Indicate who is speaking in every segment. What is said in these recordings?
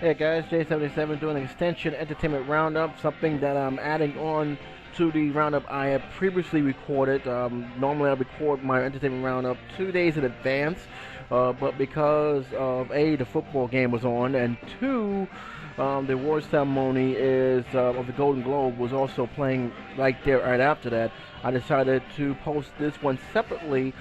Speaker 1: Hey guys, J77 doing an extension entertainment roundup, something that I'm adding on to the roundup I have previously recorded. Normally I record my entertainment roundup 2 days in advance, but because of A, the football game was on, and two, the award ceremony of the Golden Globe was also playing right there right after that. I decided to post this one separately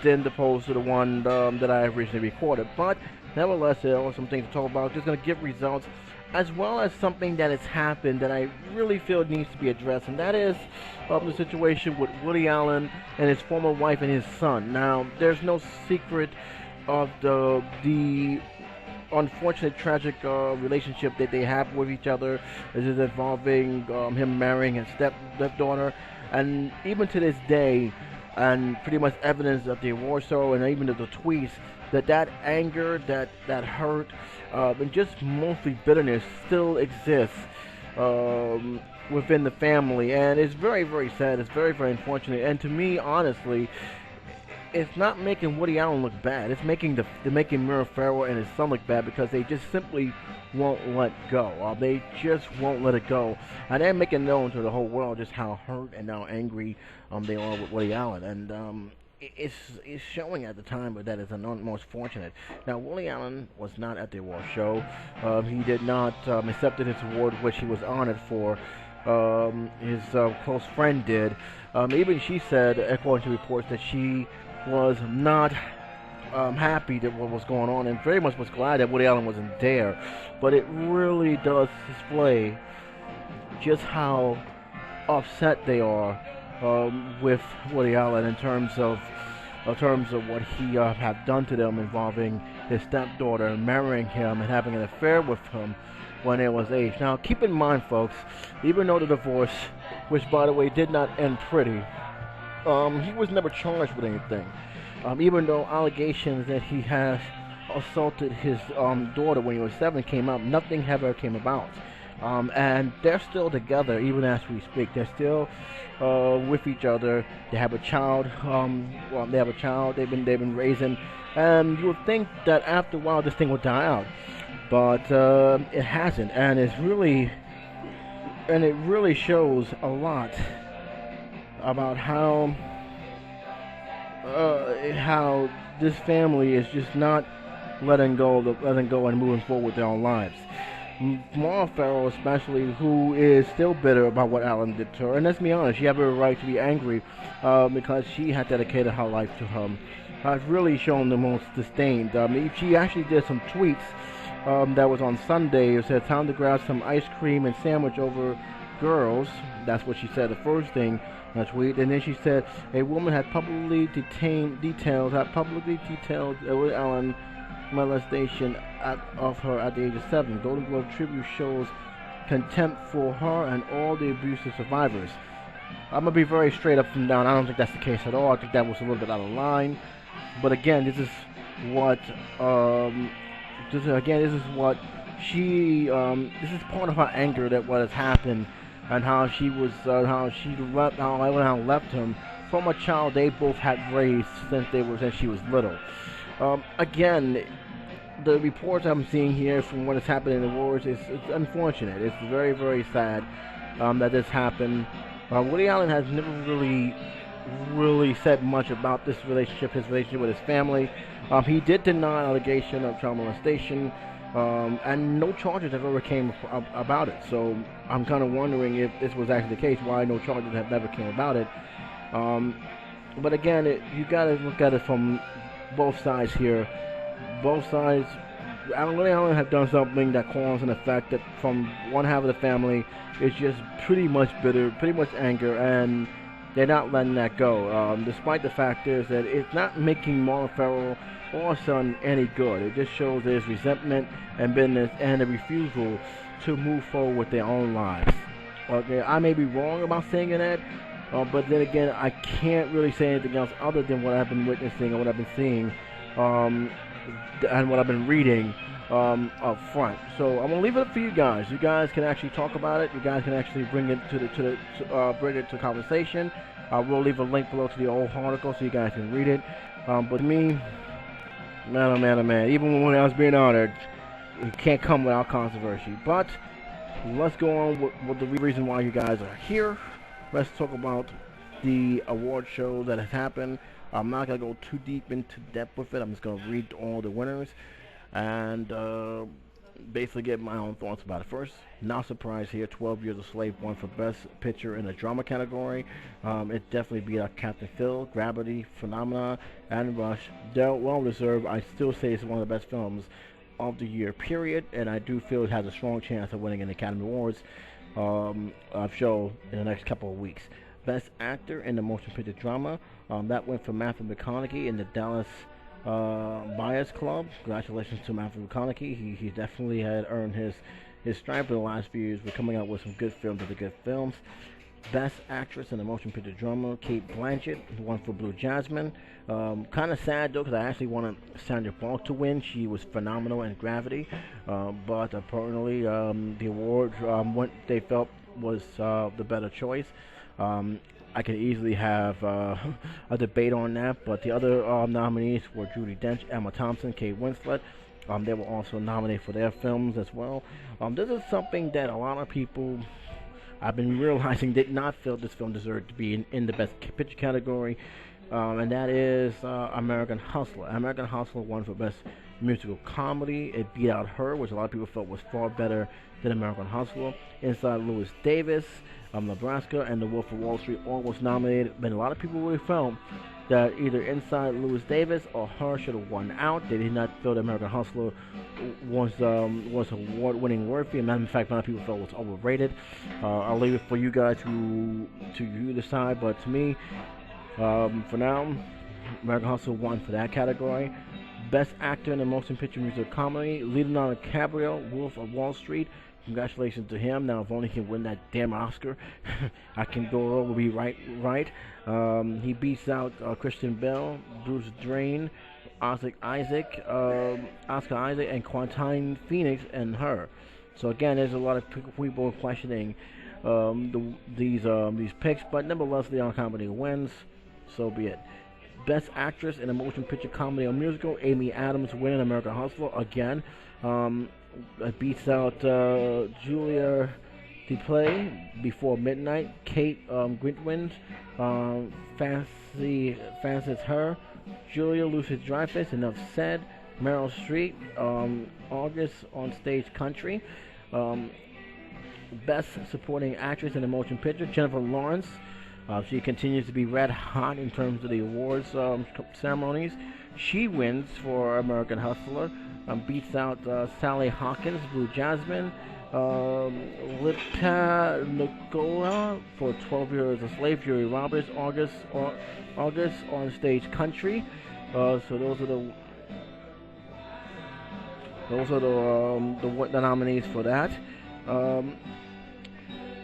Speaker 1: than to post to the one that I originally recorded. But nevertheless, there are some things to talk about. Just going to give results as well as something that has happened that I really feel needs to be addressed, and that is the situation with Woody Allen and his former wife and his son. Now, there's no secret of the unfortunate, tragic relationship that they have with each other. This is involving him marrying his stepdaughter, and even to this day, and pretty much evidence of the war so and even of the tweets that anger, that hurt, and just mostly bitterness still exists within the family, and it's very very sad. It's very very unfortunate, and to me, honestly, it's not making Woody Allen look bad. It's making Mira Farrow and his son look bad because they just simply won't let go. They just won't let it go, and they're making known to the whole world just how hurt and how angry they are with Woody Allen. And it's showing at the time, but that is most fortunate. Now, Woody Allen was not at the award show. He did not accept his award, which he was honored for. His close friend did. Even she said, according to reports, that she was not happy that what was going on, and very much was glad that Woody Allen wasn't there. But it really does display just how upset they are with Woody Allen in terms of what he had done to them, involving his stepdaughter, marrying him, and having an affair with him when they was age. Now, keep in mind, folks, even though the divorce, which by the way did not end pretty, he was never charged with anything. Even though allegations that he has assaulted his daughter when he was 7 came out, nothing ever came about. And they're still together even as we speak. They're still with each other. They have a child. They have a child. They've been raising, and you would think that after a while this thing would die out, but it hasn't, and it really shows a lot about how this family is just not letting go and moving forward with their own lives. Mara Farrow, especially, who is still bitter about what Alan did to her, and let's be honest, she had a right to be angry because she had dedicated her life to him. Has really shown the most disdain. She actually did some tweets that was on Sunday. It said, "Time to grab some ice cream and sandwich over girls." That's what she said, the first thing in a tweet. And then she said, "A woman had publicly detailed Woody Allen molestation of her at the age of 7. Golden Globe tribute shows contempt for her and all the abusive survivors." I'm gonna be very straight up and down. I don't think that's the case at all. I think that was a little bit out of line. But again, this is what she. This is part of her anger that what has happened, and how how left him from a child they both had raised since she was little. Again, the reports I'm seeing here from what has happened in the wars is it's unfortunate. It's very very sad that this happened. Woody Allen has never really said much about his relationship with his family. He did deny allegation of child molestation, and no charges have ever came about it. So I'm kind of wondering if this was actually the case, why no charges have never came about it. But again, you got to look at it from both sides here. Both sides. Woody Allen have done something that calls an effect that from one half of the family is just pretty much bitter, pretty much anger, and they're not letting that go. Despite the fact is that it's not making Mara Farrow or son any good. It just shows there's resentment and bitterness and a refusal to move forward with their own lives. Okay, I may be wrong about saying that, but then again, I can't really say anything else other than what I've been witnessing and what I've been seeing, and what I've been reading up front. So I'm gonna leave it up for you guys. You guys can actually talk about it. You guys can actually bring it bring it to conversation. I will leave a link below to the old article so you guys can read it. But me, man, oh man, oh man. Even when I was being honored, it can't come without controversy. But let's go on with the reason why you guys are here. Let's talk about the award show that has happened. I'm not gonna go too deep into depth with it. I'm just gonna read all the winners and basically get my own thoughts about it. First, not surprised here, 12 Years a Slave won for Best Picture in the drama category. It definitely beat out Captain Phil, Gravity, Phenomena, and Rush. Well deserved. I still say it's one of the best films of the year, period, and I do feel it has a strong chance of winning an Academy Awards show in the next couple of weeks. Best Actor in the Motion Picture Drama, that went for Matthew McConaughey in the Dallas Buyers Club. Congratulations to Matthew McConaughey. He definitely had earned his stripe in the last few years. We're coming out with some good films of the good films. Best Actress in the Motion Picture Drama, Cate Blanchett won for Blue Jasmine. Kind of sad though, because I actually wanted Sandra Bullock to win. She was phenomenal in Gravity, but apparently the award what they felt was the better choice. I could easily have a debate on that, but the other nominees were Judi Dench, Emma Thompson, Kate Winslet. They were also nominated for their films as well. This is something that a lot of people, I've been realizing, did not feel this film deserved to be in the Best Picture category, and that is American Hustler. American Hustler won for Best Musical Comedy. It beat out Her, which a lot of people felt was far better than American Hustler. Inside Louis Davis, Nebraska, and The Wolf of Wall Street all was nominated, but a lot of people really felt that either Inside Louis Davis or Her should have won out. They did not feel that American Hustler was award-winning worthy. And in fact, a lot of people felt it was overrated. I'll leave it for you guys to you decide. But to me, for now, American Hustler won for that category. Best Actor in a Motion Picture Musical Comedy, Leonardo DiCaprio, Wolf of Wall Street. Congratulations to him. Now, if only he can win that damn Oscar, I can go over be right. He beats out Christian Bale, Bruce Dern, Oscar Isaac, and Joaquin Phoenix and Her. So again, there's a lot of people questioning these picks, but nevertheless, Leon Comedy wins. So be it. Best Actress in a Motion Picture Comedy or Musical, Amy Adams winning American Hustler again. Beats out Julia DePlay, Before Midnight, Kate Gridwin, Fancies Her, Julia Louis-Dreyfus, Enough Said, Meryl Streep, August on Stage Country. Best Supporting Actress in a Motion Picture, Jennifer Lawrence. She continues to be red hot in terms of the awards ceremonies. She wins for American Hustler, beats out Sally Hawkins, Blue Jasmine, Lupita Nyong'o for 12 Years a Slave, Julia Roberts, August on Stage Country. So those are the nominees for that.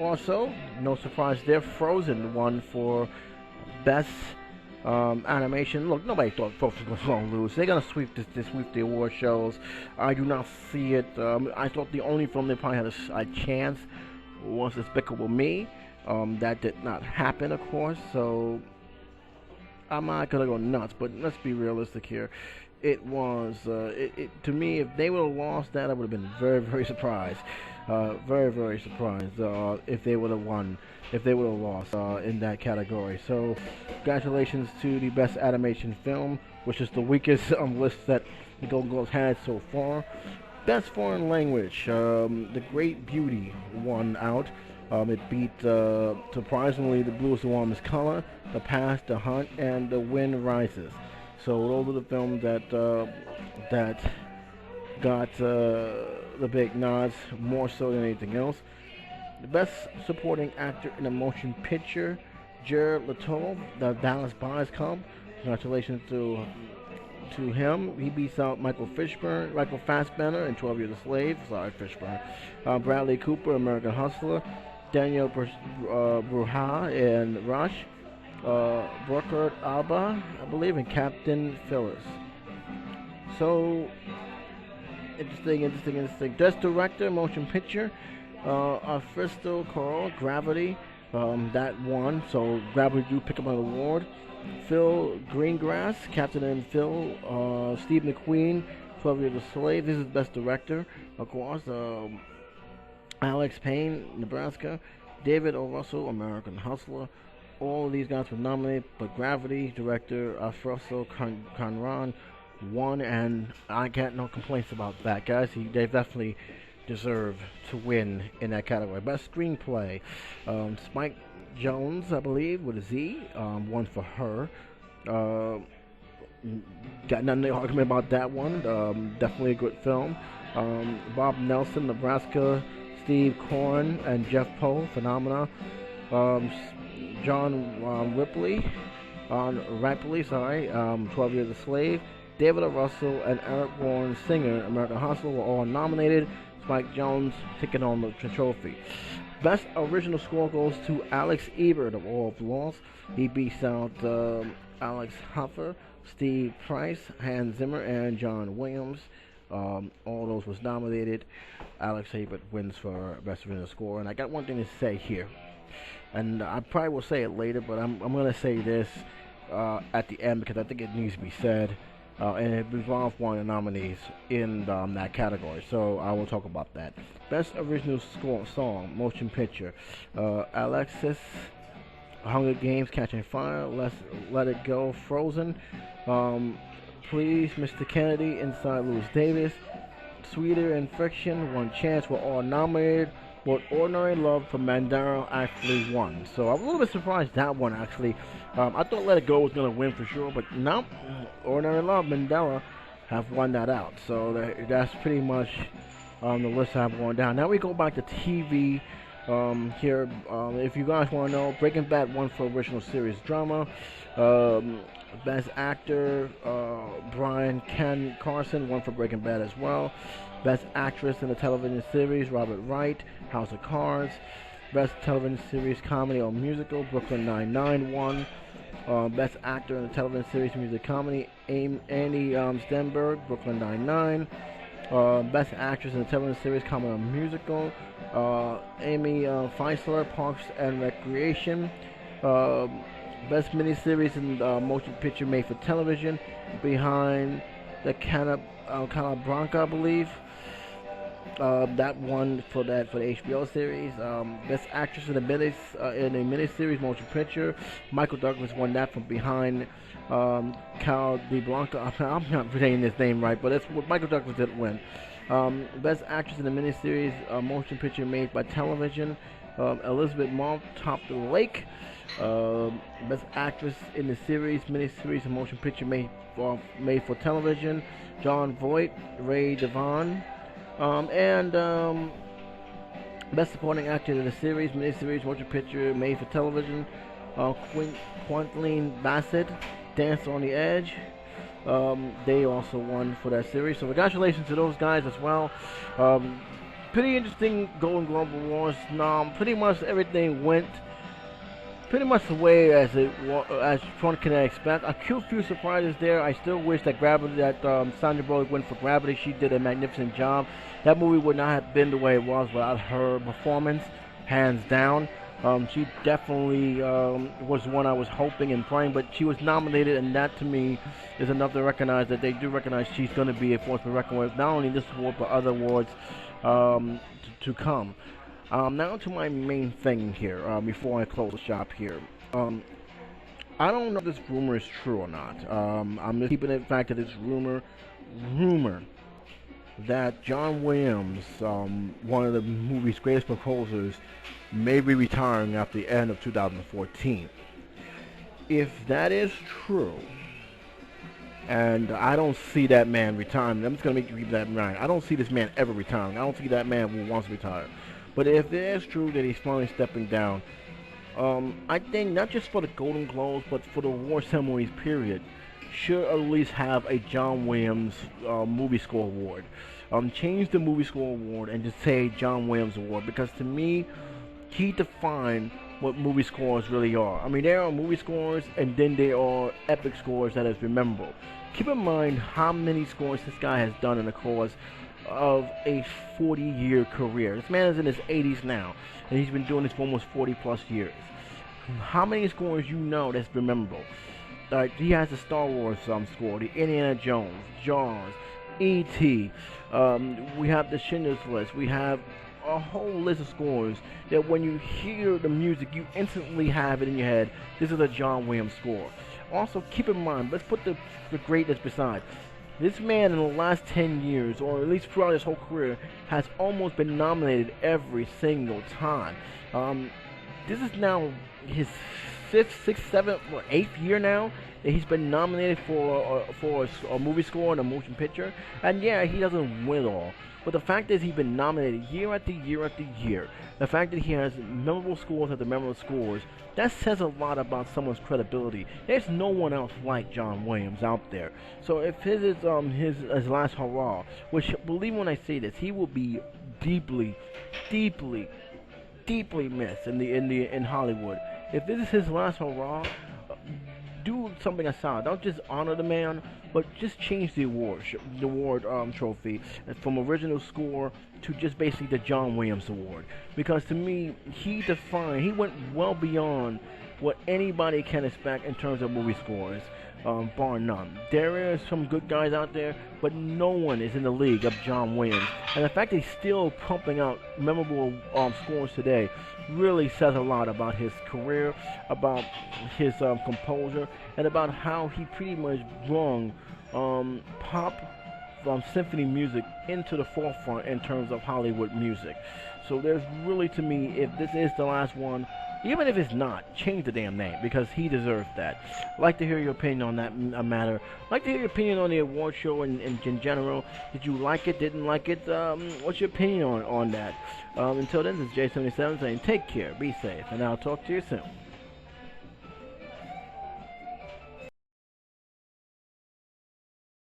Speaker 1: Also, no surprise there, Frozen won for Best Animation. Look, nobody thought Frozen was going to lose. They're going to sweep the award shows. I do not see it. I thought the only film they probably had a chance was Despicable Me. That did not happen, of course, so I'm not going to go nuts, but let's be realistic here. It was, to me, if they would have lost that, I would have been very, very surprised. Very, very surprised if they would have won, if they would have lost in that category. So, congratulations to the Best Animation Film, which is the weakest list that the Golden Globes had so far. Best Foreign Language, The Great Beauty won out. It beat, surprisingly, The Blue is the Warmest Color, The Past, The Hunt, and The Wind Rises. So those are the films that got the big nods, more so than anything else. The Best Supporting Actor in a Motion Picture, Jared Leto, The Dallas Buyers Club. Congratulations to him. He beats out Michael Fassbender in 12 Years a Slave. Sorry, Fishburne. Bradley Cooper, American Hustler. Daniel Bruja in Rush. Burkhard Alba, I believe, in Captain Phillips. So, interesting. Best Director, Motion Picture, Alfonso Cuarón, Gravity, that won, so Gravity do pick up an award. Phil Greengrass, Captain and Phil, Steve McQueen 12 Years a Slave. This is Best Director, of course. Alex Payne, Nebraska. David O. Russell, American Hustler. All of these guys were nominated, but Gravity director Alfonso Cuarón won, and I got no complaints about that, guys. They definitely deserve to win in that category. Best Screenplay, Spike Jones, I believe, with a Z, won for Her. Got nothing to argument about that one. Definitely a good film. Bob Nelson, Nebraska. Steve Corn and Jeff Poe, Phenomena. John Ripley, 12 Years a Slave. David O. Russell and Eric Warren Singer, American Hustle, were all nominated. Spike Jones taking on the trophy. Best Original Score goes to Alex Ebert of All of Lost. He beats out Alex Hoffer, Steve Price, Hans Zimmer, and John Williams. All those was nominated. Alex Ebert wins for Best Original Score. And I got one thing to say here, and I probably will say it later, but I'm going to say this at the end because I think it needs to be said. And it involves one of the nominees in that category, so I will talk about that. Best Original Score Song, Motion Picture. Alexis, Hunger Games, Catching Fire. Let It Go, Frozen. Please, Mr. Kennedy, Inside Louis Davis. Sweeter and Friction, One Chance were all nominated, but Ordinary Love for Mandela actually won. So I'm a little bit surprised that one actually. I thought Let It Go was going to win for sure, but no, Ordinary Love, Mandela have won that out. So that's pretty much the list I've gone down. Now we go back to TV here. If you guys want to know, Breaking Bad won for Original Series Drama. Best Actor, Brian Ken Carson won for Breaking Bad as well. Best Actress in a Television Series, Robert Wright, House of Cards. Best Television Series Comedy or Musical, Brooklyn Nine-Nine won. Best Actor in a Television Series Music Comedy, Andy Stenberg, Brooklyn Nine-Nine. Best Actress in a Television Series Comedy or Musical, Amy Feisler, Parks and Recreation. Best Miniseries in Motion Picture Made for Television, Behind the Casablanca, I believe. That one for the HBO series. Best Actress in a miniseries Motion Picture, Michael Douglas won that from Behind Casablanca. I'm not saying this name right, but that's what Michael Douglas did win. Best Actress in a miniseries Motion Picture Made by Television, Elizabeth Moss, Top of the Lake. Best Actress in the miniseries, and motion picture made for television, Jon Voight, Ray Devon, and Best Supporting Actor in the series, miniseries, motion picture made for television, Quentin Bassett, Dance on the Edge. They also won for that series, so congratulations to those guys as well. Pretty interesting Golden Globe Awards. Pretty much everything went pretty much the way as one can expect. A few surprises there. I still wish that Sandra Bullock went for Gravity. She did a magnificent job. That movie would not have been the way it was without her performance, hands down. She definitely was one I was hoping and praying, but she was nominated, and that to me is enough to recognize that they do recognize she's going to be a force to reckon with, not only this award but other awards to come. Now to my main thing here, before I close the shop here. I don't know if this rumor is true or not. I'm just keeping it the fact that it's rumor that John Williams, one of the movie's greatest composers, may be retiring after the end of 2014. If that is true, and I don't see that man retiring, I'm just going to make you keep that in mind. I don't see this man ever retiring. I don't see that man who wants to retire. But if it is true that he's finally stepping down, I think not just for the Golden Globes, but for the award ceremonies period, should at least have a John Williams movie score award. Change the movie score award and just say John Williams award, because to me, he defined what movie scores really are. I mean, there are movie scores, and then there are epic scores that is memorable. Keep in mind how many scores this guy has done in the course of a 40-year career. This man is in his 80s now, and he's been doing this for almost 40 plus years. How many scores you know that's memorable? He has the Star Wars score, the Indiana Jones, Jaws, E.T. We have the Schindler's List. We have a whole list of scores that when you hear the music, you instantly have it in your head. This is a John Williams score. Also, keep in mind, let's put the greatness beside. This man in the last 10 years, or at least throughout his whole career, has almost been nominated every single time. This is now his fifth, sixth, seventh, or eighth year now that he's been nominated for a movie score and a motion picture. And yeah, he doesn't win all. But the fact is he's been nominated year after year after year. The fact that he has memorable scores after memorable scores, that says a lot about someone's credibility. There's no one else like John Williams out there. So if his is his last hurrah, which believe me when I say this, he will be deeply, deeply, deeply missed in Hollywood. If this is his last hurrah, do something aside. Don't just honor the man, but just change the award trophy from original score to just basically the John Williams Award. Because to me, he went well beyond what anybody can expect in terms of movie scores, bar none. There are some good guys out there, but no one is in the league of John Williams. And the fact that he's still pumping out memorable scores today really says a lot about his career, about his composure, and about how he pretty much brought pop symphony music into the forefront in terms of Hollywood music. So there's really, to me, if this is the last one, even if it's not, change the damn name, because he deserves that. I'd like to hear your opinion on that matter. I'd like to hear your opinion on the award show in general. Did you like it, didn't like it? What's your opinion on that? Until then, this is J77 saying take care, be safe, and I'll talk to you soon.